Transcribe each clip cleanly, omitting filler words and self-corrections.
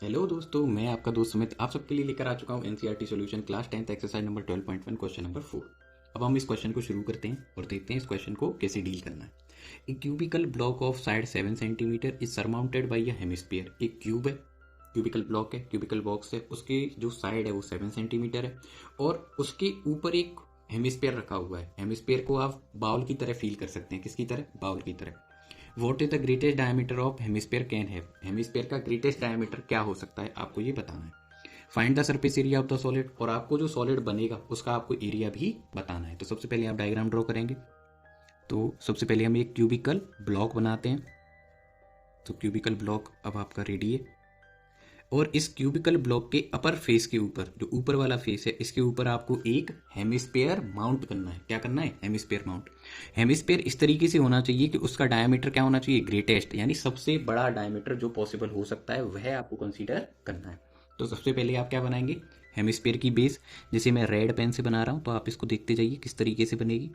Hello दोस्तों, मैं आपका दोस्त सुमित आप सबके लिए लेकर आ चुका हूँ NCERT solution class 10th exercise number 12.1 question number 4। अब हम इस क्वेश्चन को शुरू करते हैं और देखते हैं इस क्वेश्चन को कैसे डील करना है। A cubical block of side 7 centimetre is surmounted by a hemisphere. एक क्यूब है, क्यूबिकल ब्लॉक है, क्यूबिकल बॉक्स है, उसकी जो साइड है वो 7 सेंटीमीटर है और उसके ऊपर एक हेमिस्फीयर रखा हुआ है। हेमिस्फीयर को आप बाउल की तरह फील कर सकते हैं। किसकी तरह? बाउल की तरह। What is the greatest diameter of hemisphere can have. Hemisphere का ग्रेटेस्ट डायमीटर क्या हो सकता है, आपको ये बताना है। Find the surface area of the solid, और आपको जो सॉलिड बनेगा उसका आपको एरिया भी बताना है। तो सबसे पहले आप डायग्राम ड्रॉ करेंगे। तो सबसे पहले हम एक क्यूबिकल ब्लॉक बनाते हैं। तो क्यूबिकल ब्लॉक अब आपका रेडी है और इस क्यूबिकल ब्लॉक के अपर फेस के ऊपर, जो ऊपर वाला फेस है, इसके ऊपर आपको एक हेमिस्फीयर माउंट करना है। क्या करना है? Hemisphere mount. हेमिस्फीयर इस तरीके से होना चाहिए कि उसका डायमीटर क्या होना चाहिए? ग्रेटेस्ट, यानी सबसे बड़ा डायमीटर जो पॉसिबल हो सकता है वह आपको कंसीडर करना है। तो सबसे पहले आप क्या बनाएंगे? हेमिस्फीयर की बेस। जैसे मैं रेड पेन से बना रहा हूँ तो आप इसको देखते जाइए किस तरीके से बनेगी।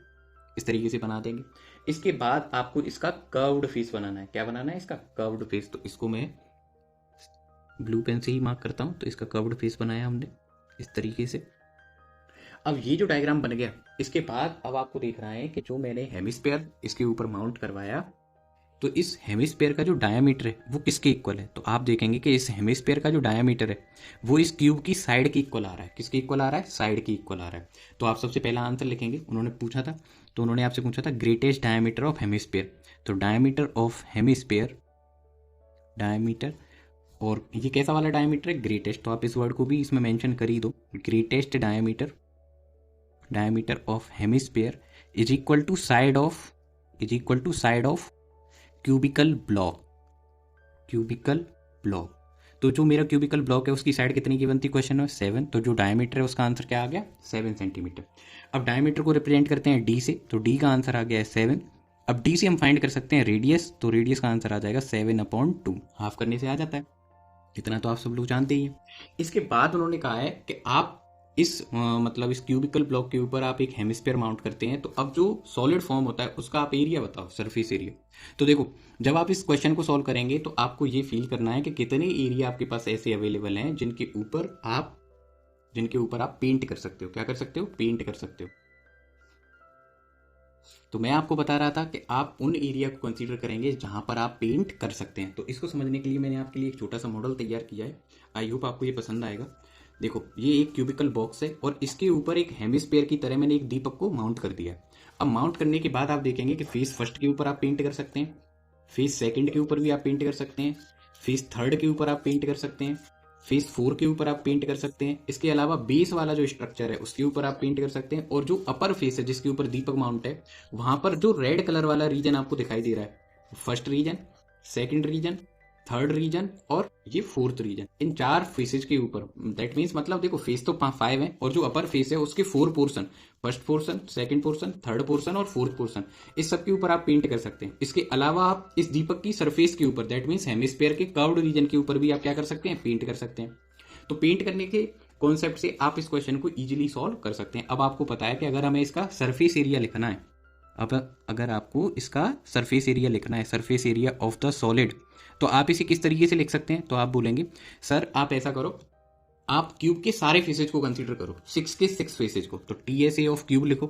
इस तरीके से बना देंगे। इसके बाद आपको इसका कर्व्ड फेस बनाना है। क्या बनाना है? इसका कर्व्ड फेस। तो इसको मैं ब्लू पेन से ही मार्क करता हूं। तो इसका कर्व्ड फेस बनाया हमने इस तरीके से। अब ये जो डायग्राम बन गया, इसके बाद अब आपको देखना है कि जो मैंने हेमिस्फीयर इसके ऊपर माउंट करवाया, तो इस हेमिस्फीयर का जो डायमीटर है वो किसके इक्वल है। तो आप देखेंगे कि इस हेमिस्फीयर का जो डायमीटर है वो इस क्यूब की साइड के इक्वल आ रहा है। किसके इक्वल आ रहा है? साइड के इक्वल आ रहा है। तो आप सबसे पहला आंसर लिखेंगे। उन्होंने पूछा था, तो उन्होंने आपसे पूछा था ग्रेटेस्ट डायमीटर ऑफ हेमिस्फीयर। तो डायमीटर ऑफ हेमिस्फीयर, डायमीटर, और ये कैसा वाला डायमीटर है? ग्रेटेस्ट। तो आप इस वर्ड को भी इसमें मेंशन कर ही दो। Greatest diameter, diameter of hemisphere is equal to side of, is equal to side of cubical block, cubical block. तो जो मेरा क्यूबिकल ब्लॉक है उसकी साइड कितनी की बनती है क्वेश्चन में? 7। तो जो डायमीटर है उसका आंसर क्या आ गया? 7 सेंटीमीटर। अब डायमीटर को रिप्रेजेंट करते हैं डी से, तो डी का आंसर आ गया है 7। अब डी से हम फाइंड कर सकते हैं रेडियस, तो रेडियस का आंसर आ जाएगा 7/2। हाफ करने से आ जाता है। इतना तो आप सब लोग जानते ही हैं। इसके बाद उन्होंने कहा है कि आप इस मतलब इस क्यूबिकल ब्लॉक के ऊपर आप एक हेमिस्फीयर माउंट करते हैं, तो अब जो सॉलिड फॉर्म होता है उसका आप एरिया बताओ, सरफेस एरिया। तो देखो, जब आप इस क्वेश्चन को सॉल्व करेंगे तो आपको ये फील करना है कि कितने एरिया आपके पास ऐसे अवेलेबल हैं जिनके ऊपर आप पेंट कर सकते हो। क्या कर सकते हो? पेंट कर सकते हो। तो मैं आपको बता रहा था कि आप उन एरिया को कंसीडर करेंगे जहां पर आप पेंट कर सकते हैं। तो इसको समझने के लिए मैंने आपके लिए एक छोटा सा मॉडल तैयार किया है। आई होप आपको ये पसंद आएगा। देखो, ये एक क्यूबिकल बॉक्स है और इसके ऊपर एक हेमिस्फीयर की तरह मैंने एक दीपक को माउंट कर दिया है। अब माउंट करने के बाद आप देखेंगे कि फेस फर्स्ट के ऊपर आप पेंट कर सकते हैं, फेस सेकंड के ऊपर भी आप पेंट कर सकते हैं, फेस थर्ड के ऊपर आप पेंट कर सकते हैं, फेस 4 के ऊपर आप पेंट कर सकते हैं। इसके अलावा बेस वाला जो स्ट्रक्चर है उसके ऊपर आप पेंट कर सकते हैं, और जो अपर फेस है जिसके ऊपर दीपक माउंट है, वहां पर जो रेड कलर वाला रीजन आपको दिखाई दे रहा है, first reason, second reason, third reason और ये फोर्थ रीजन, इन 4 फेसेज के ऊपर, दैट मीन्स मतलब देखो फेस तो 5 है और जो अपर फेस है उसके 4 portion, first portion, second portion, third portion और फोर्थ पोर्शन, इस सब के ऊपर आप पेंट कर सकते हैं। इसके अलावा आप इस दीपक की सरफेस के ऊपर, दैट मीन्स हेमिस्फीयर के कर्व्ड रीजन के ऊपर भी आप क्या कर सकते हैं? पेंट कर सकते हैं। तो पेंट करने के कॉन्सेप्ट से आप इस क्वेश्चन को इजीली सॉल्व कर सकते हैं। अब आपको पता है कि अगर हमें इसका सरफेस एरिया लिखना है, अब अगर आपको इसका सरफेस एरिया लिखना है, surface area of the solid, तो आप इसे किस तरीके से लिख सकते हैं? तो आप बोलेंगे, सर आप ऐसा करो, आप क्यूब के सारे फेसेज को कंसीडर करो, 6 के 6 फेसेज को। तो टीएसए ऑफ क्यूब लिखो,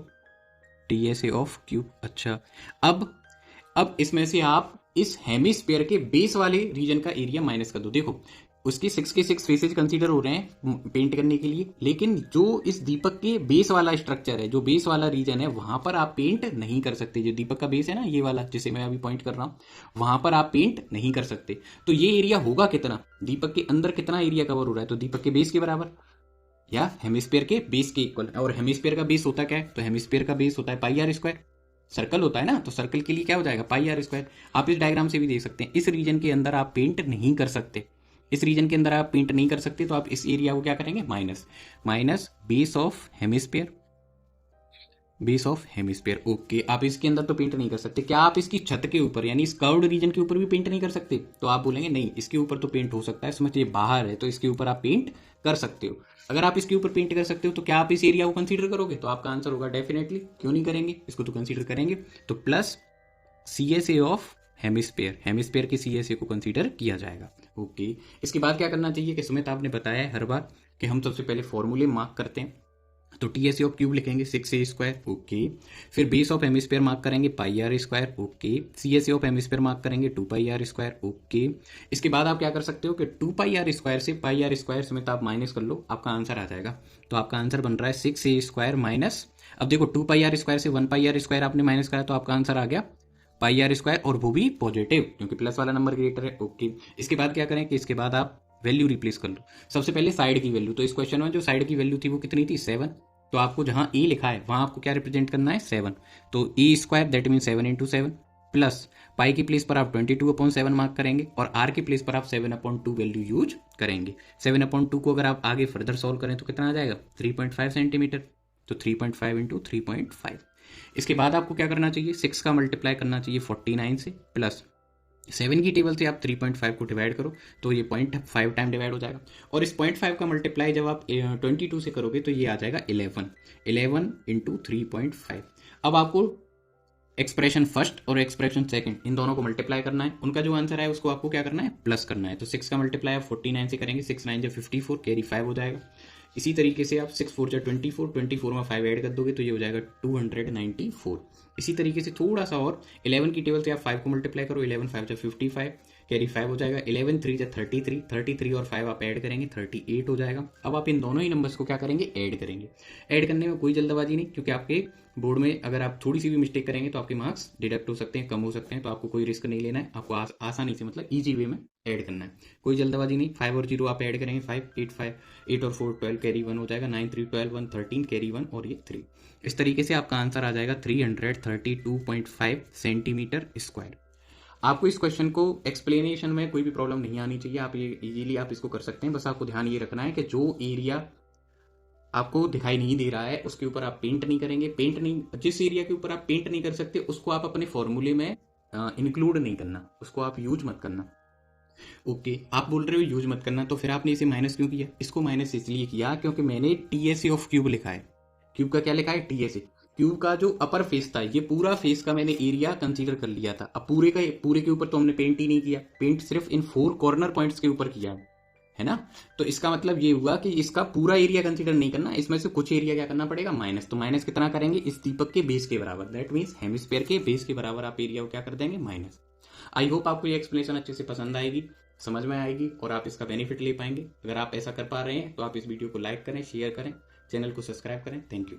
टीएसए ऑफ क्यूब। अच्छा, अब इसमें से आप इस हेमिस्फीयर के बेस वाले रीजन का एरिया माइनस कर दो। देखो, उसके 6 के 6 फेसेज कंसीडर हो रहे हैं पेंट करने के लिए, लेकिन जो इस दीपक के बेस वाला स्ट्रक्चर है, जो बेस वाला रीजन है, वहां पर आप पेंट नहीं कर सकते। जो दीपक का बेस है ना, ये वाला जिसे मैं अभी पॉइंट कर रहा हूं, वहां पर आप पेंट नहीं कर सकते। तो ये एरिया होगा कितना? दीपक के अंदर कितना एरिया कवर हो रहा है? तो दीपक के बेस के बराबर या हेमिस्फीयर के बेस के इक्वल। और हेमिस्फीयर का बेस होता क्या है? तो हेमिस्फीयर का बेस होता है पाई आर स्क्वायर। सर्कल होता है ना, तो सर्कल के लिए क्या हो जाएगा? पाई आर स्क्वायर। आप इस डायग्राम से भी देख सकते हैं, इस रीजन के अंदर आप पेंट नहीं कर सकते, इस रीजन के अंदर आप पेंट नहीं कर सकते, तो आप इस एरिया को क्या करेंगे? Minus, minus base of hemisphere, base of hemisphere. Okay, आप इसके अंदर तो पेंट नहीं कर सकते। क्या आप इसकी छत के ऊपर, यानी इस कर्व्ड रीजन के ऊपर भी पेंट नहीं कर सकते? तो आप बोलेंगे नहीं, इसके ऊपर तो पेंट हो सकता है, समझ ये बाहर है तो इसके ऊपर आप पेंट कर सकते हो। अगर आप इसके ऊपर पेंट कर सकते हो तो क्या आप इस एरिया को कंसीडर करोगे? तो आपका आंसर होगा डेफिनेटली, क्यों नहीं करेंगे, इसको तो कंसीडर करेंगे। तो plus C S A of hemisphere, hemisphere के CSA को कंसीडर किया जाएगा। ओके, इसके बाद क्या करना चाहिए कि सुमित आपने बताया है हर बार कि हम सबसे पहले फॉर्मूले मार्क करते हैं, तो TSA ऑफ क्यूब लिखेंगे 6a²। ओके, फिर बेस ऑफ हेमिस्फेयर मार्क करेंगे πr²। Okay, CSA of hemisphere mark करेंगे 2πr²। ओके, इसके बाद आप क्या कर सकते हो कि 2πr² से πr² समेत आप माइनस कर लो, आपका आंसर आ जाएगा। तो आपका आंसर बन रहा है 6a² माइनस, अब देखो 2πr² से 1πr² आपने माइनस करा तो आपका आंसर आ गया πr², और वो भी पॉजिटिव क्योंकि प्लस वाला नंबर ग्रेटर है। ओके, इसके बाद क्या करें कि इसके बाद आप वैल्यू रिप्लेस कर लो। सबसे पहले साइड की वैल्यू, तो इस क्वेश्चन में जो साइड की वैल्यू थी वो कितनी थी 7, तो आपको जहां ए लिखा है वहां आपको क्या रिप्रेजेंट करना है 7, तो e² that mean 7 × 7 plus pi की प्लेस पर आप 22/7 मार्क करेंगे और आर की प्लेस पर आप 7/2 वैल्यू यूज करेंगे। 7/2 को अगर आप आगे फर्दर सॉल्व करें तो कितना आ जाएगा 3.5 सेंटीमीटर, तो 3.5 × 3.5। इसके बाद आपको क्या करना चाहिए 6 का मल्टीप्लाई करना चाहिए 49 से, प्लस 7 की टेबल से आप 3.5 को डिवाइड करो तो ये 0.5 टाइम डिवाइड हो जाएगा, और इस 0.5 का मल्टीप्लाई जब आप 22 से करोगे तो ये आ जाएगा 11 × 3.5। अब आपको एक्सप्रेशन फर्स्ट और एक्सप्रेशन सेकंड इन दोनों को मल्टीप्लाई करना है, उनका जो आंसर है उसको आपको क्या करना है प्लस करना है। तो 6 का मल्टीप्लाई आप 49 से करेंगे, 6 9 × 54 कैरी 5 हो जाएगा। इसी तरीके से आप 6 4 × 24, 24 में 5 ऐड कर दोगे तो ये हो जाएगा 294। इसी तरीके से थोड़ा सा और 11 की टेबल से आप 5 को मल्टीप्लाई करो, 11 5 × 55 कैरी 5 हो जाएगा, 11 3 × 33, 33 और 5 आप ऐड करेंगे 38 हो जाएगा। अब आप इन दोनों ही नंबर्स को क्या करेंगे ऐड करेंगे। ऐड करने में कोई जल्दबाजी नहीं, क्योंकि आपके बोर्ड में अगर आप थोड़ी सी भी मिस्टेक करेंगे तो आपके मार्क्स डिडक्ट हो सकते हैं, कम हो सकते हैं, तो आपको कोई रिस्क नहीं लेना है, आपको आसानी से मतलब ईजी वे में ऐड करना है, कोई जल्दबाजी नहीं। 5 और 0 आप ऐड करेंगे 5 8 और 4 12 कैरी 1 हो जाएगा, 9 3 12 1 13 कैरी 1 और ये 3। इस तरीके से आपका आंसर आ जाएगा 332.5 सेंटीमीटर स्क्वायर। आपको इस क्वेश्चन को एक्सप्लेनेशन में कोई भी प्रॉब्लम नहीं आनी चाहिए, आप ये इजीली आप इसको कर सकते हैं। बस आपको ध्यान ये रखना है कि जो एरिया आपको दिखाई नहीं दे रहा है उसके ऊपर आप पेंट नहीं करेंगे, पेंट नहीं, जिस एरिया के ऊपर आप पेंट नहीं कर सकते उसको आप अपने फॉर्मूले में इंक्लूड नहीं करना, उसको आप यूज मत करना। ओके, आप बोल रहे हो यूज मत करना, तो फिर आपने इसे माइनस क्यों किया? इसको माइनस इसलिए किया क्योंकि मैंने TSA ऑफ क्यूब लिखा है। क्यूब का क्या लिखा है TSA, क्यूब का जो अपर फेस था ये पूरा फेस का मैंने एरिया कंसीडर कर लिया था। अब पूरे के ऊपर तो हमने पेंट ही नहीं किया, पेंट सिर्फ इन 4 कॉर्नर पॉइंट्स के ऊपर किया है ना। तो इसका मतलब ये हुआ कि इसका पूरा एरिया कंसीडर नहीं करना, इसमें से कुछ एरिया क्या करना पड़ेगा माइनस। तो माइनस कितना करेंगे इस दीपक के बेस के बराबर, दैट मीन्स हेमिस्फीयर के बेस के बराबर आप एरिया को क्या कर देंगे माइनस। आई होप आपको ये एक्सप्लेनेशन अच्छे से पसंद आएगी, समझ में आएगी और आप इसका बेनिफिट ले पाएंगे। अगर आप ऐसा कर पा रहे हैं तो आप इस वीडियो को लाइक करें, शेयर करें, चैनल को सब्सक्राइब करें। Thank you.